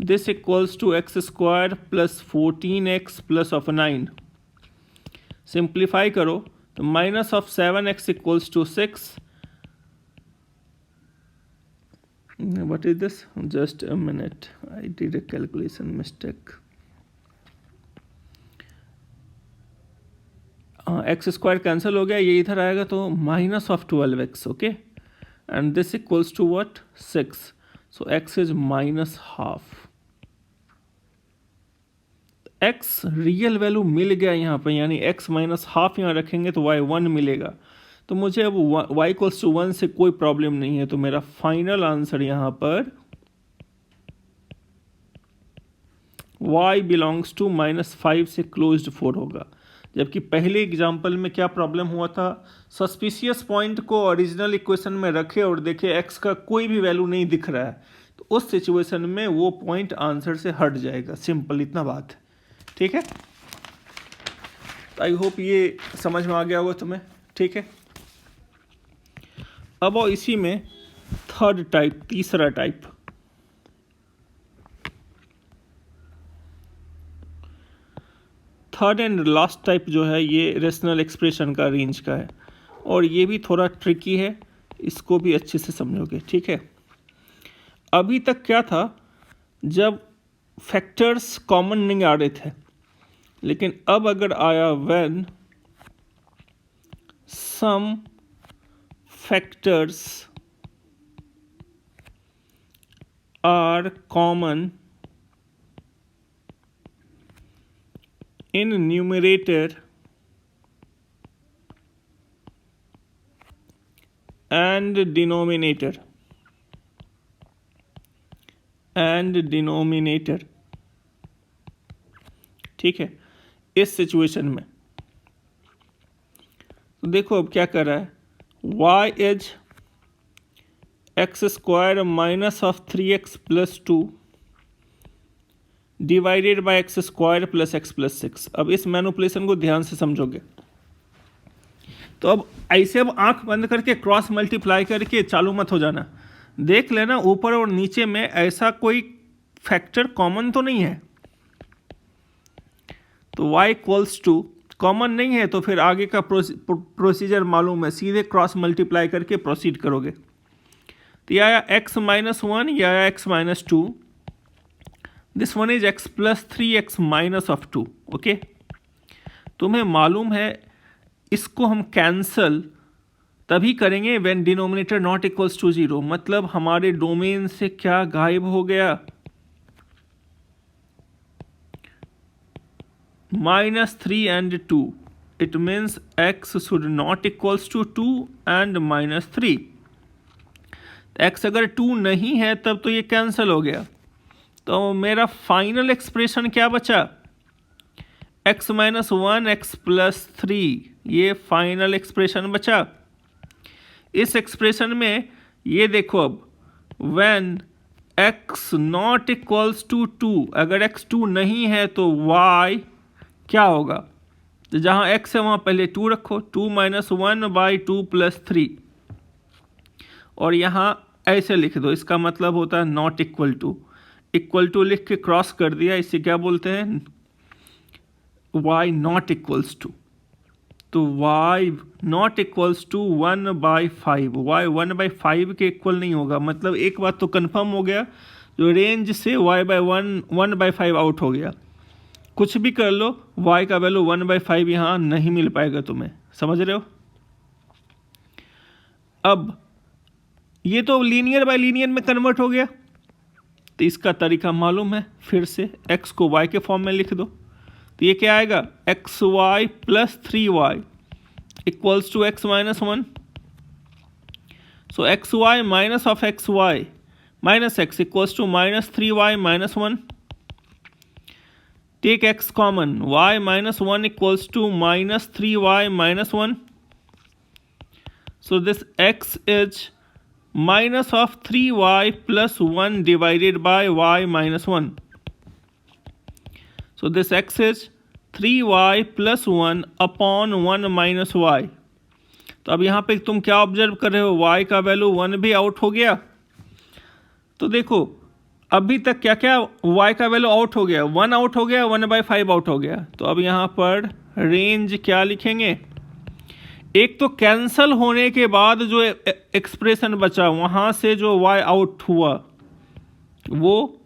this equals to x² + 14x + 9। Simplify करो तो -7x = 6। What is this? Just a minute, I did a calculation mistake. x² cancel हो गया, ये इधर आएगा तो -12x, okay, and this equals to what, 6। सो x is -12। x real value मिल गया यहाँ पे, यानी x -12 यहाँ रखेंगे तो y 1 मिलेगा। तो मुझे अब y = 1 से कोई प्रॉब्लम नहीं है, तो मेरा फाइनल आंसर यहाँ पर y बिलोंग्स टू -5 से क्लोज्ड 4 होगा। जबकि पहले एग्जाम्पल में क्या प्रॉब्लम हुआ था, सस्पिशियस पॉइंट को ओरिजिनल इक्वेशन में रखे और देखे x का कोई भी वैल्यू नहीं दिख रहा है, तो उस सिचुएशन में वो पॉइंट आंसर से हट जाएगा। सिंपल इतना बात है, ठीक है। आई होप ये समझ में आ गया होगा तुम्हें, ठीक है। अब और इसी में थर्ड टाइप, तीसरा type, third and last type जो है ये रेशनल एक्सप्रेशन का रेंज का है, और ये भी थोड़ा ट्रिकी है, इसको भी अच्छे से समझोगे, ठीक है। अभी तक क्या था, जब फैक्टर्स कॉमन नहीं आ रहे थे, लेकिन अब अगर आया when some factors are common in numerator and denominator ठीक है। इस सिचुएशन में तो देखो अब क्या कर रहा है, y is x square minus of 3x plus 2 divided by x square plus x plus 6। अब इस मैनिपुलेशन को ध्यान से समझोगे तो अब ऐसे अब आंख बंद करके क्रॉस मल्टीप्लाई करके चालू मत हो जाना, देख लेना ऊपर और नीचे में ऐसा कोई फैक्टर कॉमन तो नहीं है। तो y इक्वल्स टू कॉमन नहीं है तो फिर आगे का प्रोसीजर मालूम है, सीधे क्रॉस मल्टीप्लाई करके प्रोसीड करोगे। तो यह आया x माइनस 1, यह आया x minus 2, this one is x plus 3x minus of 2। Okay, तुम्हें मालूम है इसको हम कैंसल तभी करेंगे when denominator not equals to 0, मतलब हमारे डोमेन से क्या गायब हो गया, -3 and 2। It means x should not equals to 2 and -3। x अगर 2 नहीं है तब तो ये कैंसिल हो गया। तो मेरा फाइनल एक्सप्रेशन क्या बचा, x माइनस 1 x प्लस 3, ये फाइनल एक्सप्रेशन बचा। इस एक्सप्रेशन में ये देखो अब when x not equals to 2, अगर x 2 नहीं है तो y क्या होगा, तो जहाँ x है वहाँ पहले 2 रखो, 2 माइनस 1 बाई 2 प्लस 3, और यहाँ ऐसे लिख दो, इसका मतलब होता है नॉट इक्वल टू लिख के क्रॉस कर दिया, इसे क्या बोलते हैं, y नॉट इक्वल्स टू। तो y not equals to 1/5, y 1/5 के इक्वल नहीं होगा, मतलब एक बात तो कंफर्म हो गया, जो रेंज से y बाई 1/5 आउट हो गया। कुछ भी कर लो y का वैल्यू 1/5 यहाँ नहीं मिल पाएगा तुम्हें, समझ रहे हो। अब ये तो लीनियर बाय लीनियर में कन्वर्ट हो गया, तो इसका तरीका मालूम है, फिर से x को y के फॉर्म में लिख दो, तो ये क्या आएगा, xy plus 3y equals to x minus 1। So xy minus of xy minus x equals to minus 3y minus 1। Take x common, y minus 1 equals to minus 3y minus 1. So this x is minus of 3y plus 1 divided by y minus 1. So this x is 3y plus 1 upon 1 minus y. तो अब यहाँ पे तुम क्या observe कर रहे हो, y का वैल्यू 1 भी आउट हो गया। तो देखो अभी तक क्या क्या y का वैल्यू आउट हो गया, 1 आउट हो गया, 1/5 आउट हो गया। तो अब यहाँ पर रेंज क्या लिखेंगे, एक तो कैंसल होने के बाद जो एक्सप्रेशन बचा वहाँ से जो y आउट हुआ वो,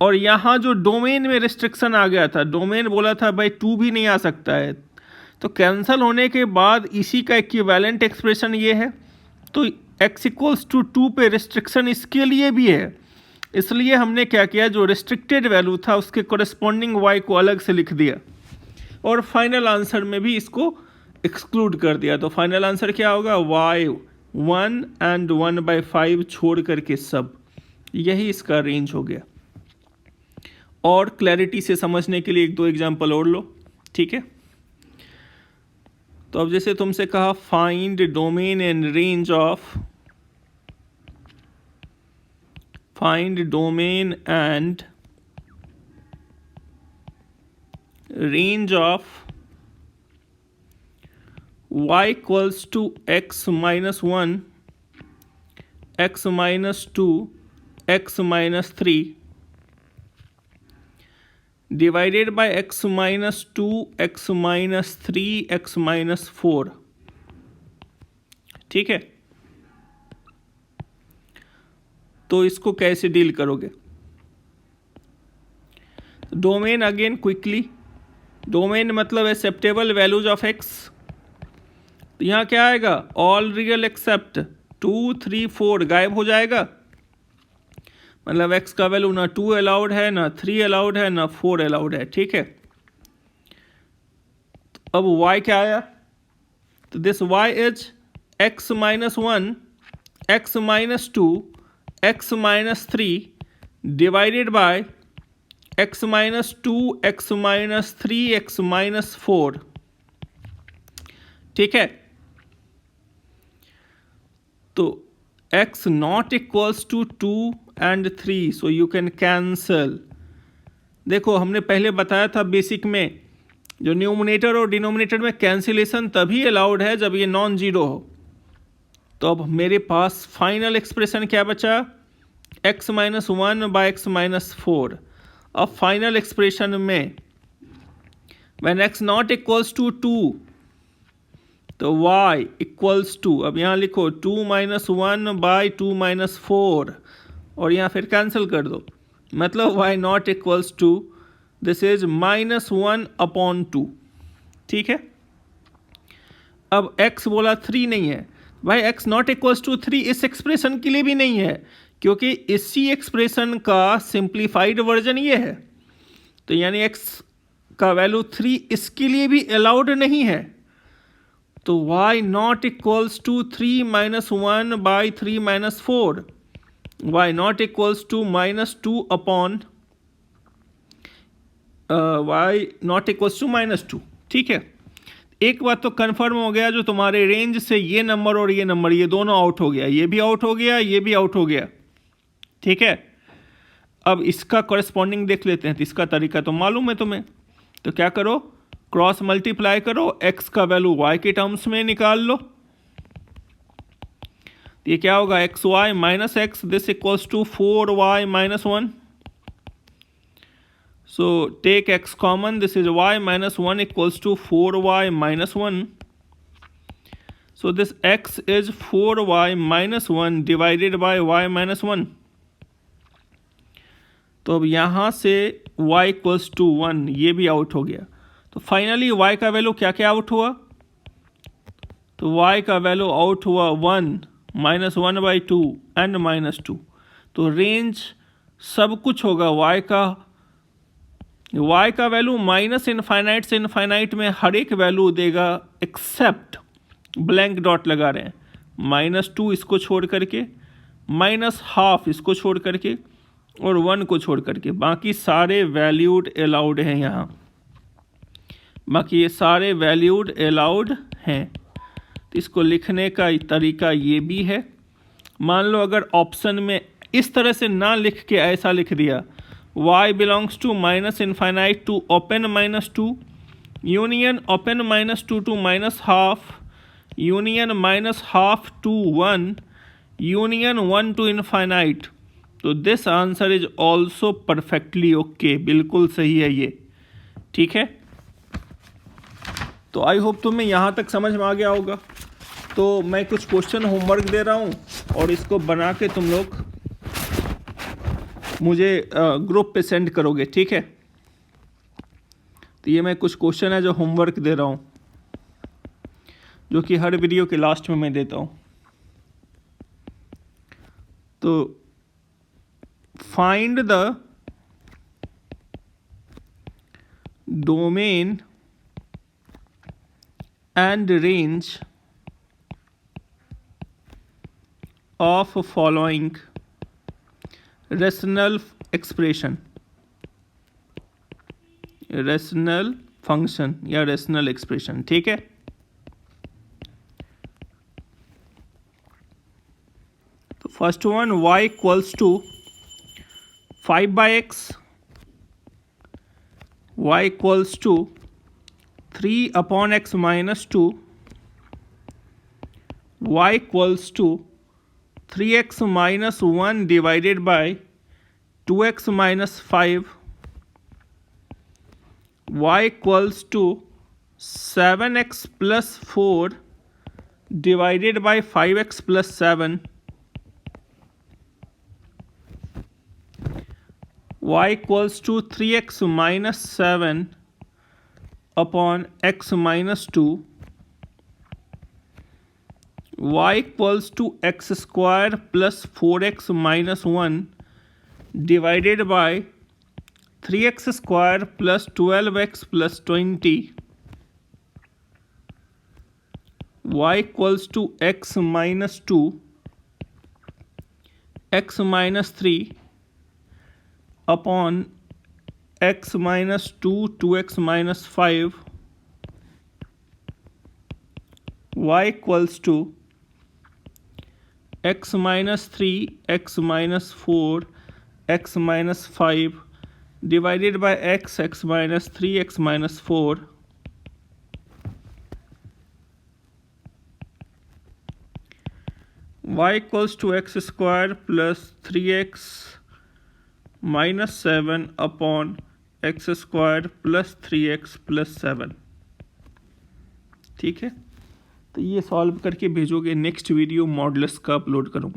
और यहाँ जो डोमेन में रिस्ट्रिक्शन आ गया था, डोमेन बोला था भाई 2 भी नहीं आ सकता है, तो कैंसल होने के बाद इसी का इक्विवेलेंट एक्सप्रेशन ये है। तो x इक्वल्स टू 2 पे रिस्ट्रिक्शन इसके लिए भी है, इसलिए हमने क्या किया, जो रिस्ट्रिक्टेड वैल्यू था उसके कोरेस्पॉन्डिंग y को अलग से लिख दिया, और फाइनल आंसर में भी इसको एक्सक्लूड कर दिया। तो फाइनल आंसर क्या होगा, y 1 and 1/5 छोड़ करके सब, यही इसका रेंज हो गया। और क्लैरिटी से समझने के लिए 1-2 एग्जाम्पल और लो, ठीक है। तो अब जैसे तुमसे कहा find domain and range of, find domain and range of y equals to x minus 1, x minus 2, x minus 3 divided by x minus 2, x minus 3, x minus 4, ठीक है। तो इसको कैसे डील करोगे, डोमेन अगेन क्विकली, डोमेन मतलब acceptable values of x, तो यहाँ क्या आएगा, ऑल रियल एक्सेप्ट 2, 3, 4 गायब हो जाएगा, मतलब x का वैल्यू ना 2 अलाउड है, ना 3 अलाउड है, ना 4 अलाउड है, ठीक है। अब y क्या आया, तो this y is x minus 1, x minus 2, x minus 3 divided by x minus 2, x minus 3, x minus 4, ठीक है। तो x not equals to 2 and 3, so you can cancel. देखो हमने पहले बताया था बेसिक में, जो न्यूमरेटर और डिनोमिनेटर में कैंसिलेशन तभी अलाउड है जब ये नॉन जीरो हो। तो अब मेरे पास फाइनल एक्सप्रेशन क्या बचा, x minus 1 by x minus 4। अब फाइनल एक्सप्रेशन में when x not equals to 2 तो y इक्वल्स टू, अब यहाँ लिखो 2 माइनस 1 बाई 2 माइनस 4 और यहाँ फिर कैंसिल कर दो, मतलब y not equals to this is -1 upon 2। ठीक है। अब x बोला 3 नहीं है भाई, x नॉट इक्वल्स टू 3 इस एक्सप्रेशन के लिए भी नहीं है, क्योंकि इसी एक्सप्रेशन का सिंप्लीफाइड वर्जन ये है। तो यानी x का वैल्यू 3 इसके लिए भी अलाउड नहीं है। तो y not equals to 3 minus 1 by 3 minus 4, y not equals to -2 upon y not equals to -2। ठीक है। एक बात तो कन्फर्म हो गया, जो तुम्हारे रेंज से ये नंबर और ये नंबर ये दोनों आउट हो गया, ये भी आउट हो गया, ये भी आउट हो गया। ठीक है। अब इसका कॉरेस्पॉन्डिंग देख लेते हैं। तो इसका तरीका तो मालूम है तुम्हें, तो क्या करो, क्रॉस मल्टीप्लाई करो, x का वैल्यू y के टर्म्स में निकाल लो। ये क्या होगा, x y minus x, this equals to 4y minus 1। So take x common, this is y minus 1 equals to 4y minus 1. So this x is 4y minus 1 divided by y minus 1. तो अब यहाँ से y equals to 1, ये भी out हो गया। तो finally y का वैल्यू क्या क्या आउट हुआ, तो y का वैल्यू आउट हुआ 1 -1 बाई 2 एंड -2। तो रेंज सब कुछ होगा y का वैल्यू माइनस इनफाइनाइट से इनफाइनाइट में हर एक वैल्यू देगा एक्सेप्ट, ब्लैंक डॉट लगा रहे हैं, -2 इसको छोड़ करके, -12 इसको छोड़ करके और 1 को छोड़ करके, बाकी सारे वैल्यूड अलाउड हैं यहाँ, बाकी ये सारे वैल्यूड अलाउड हैं। तो इसको लिखने का तरीका ये भी है। मान लो अगर ऑप्शन में इस तरह से ना लिख के ऐसा लिख दिया, y belongs to minus infinite to open -2, union open -2 to -12, union -12 to 1, union 1 to infinite, तो this answer is also perfectly okay, बिल्कुल सही है ये। ठीक है। तो आई होप तुम्हें यहाँ तक समझ में आ गया होगा। तो मैं कुछ क्वेश्चन होमवर्क दे रहा हूँ और इसको बना के तुम लोग मुझे ग्रुप पे सेंड करोगे। ठीक है। तो ये मैं कुछ क्वेश्चन है जो होमवर्क दे रहा हूँ, जो कि हर वीडियो के लास्ट में मैं देता हूँ। तो find the domain and range of following rational expression, rational function या रेशनल एक्सप्रेशन। ठीक है। तो first one, y equals to 5/x, y equals to 3 upon x minus 2, y equals to 3x minus 1 divided by 2x minus 5, y equals to 7x plus 4 divided by 5x plus 7, y equals to 3x minus 7 upon x minus 2, y equals to x square plus 4x minus 1 divided by 3x square plus 12x plus 20, y equals to x minus 2, x minus 3 upon x minus 2, 2x minus 5, y equals to x minus 3 x minus 4 x minus 5 divided by x minus 3 x minus 4 y equals to x square plus 3x minus 7 upon x square plus 3x plus 7। ठीक है, तो ये solve करके भेजोगे। Next video modulus का upload करूँगा।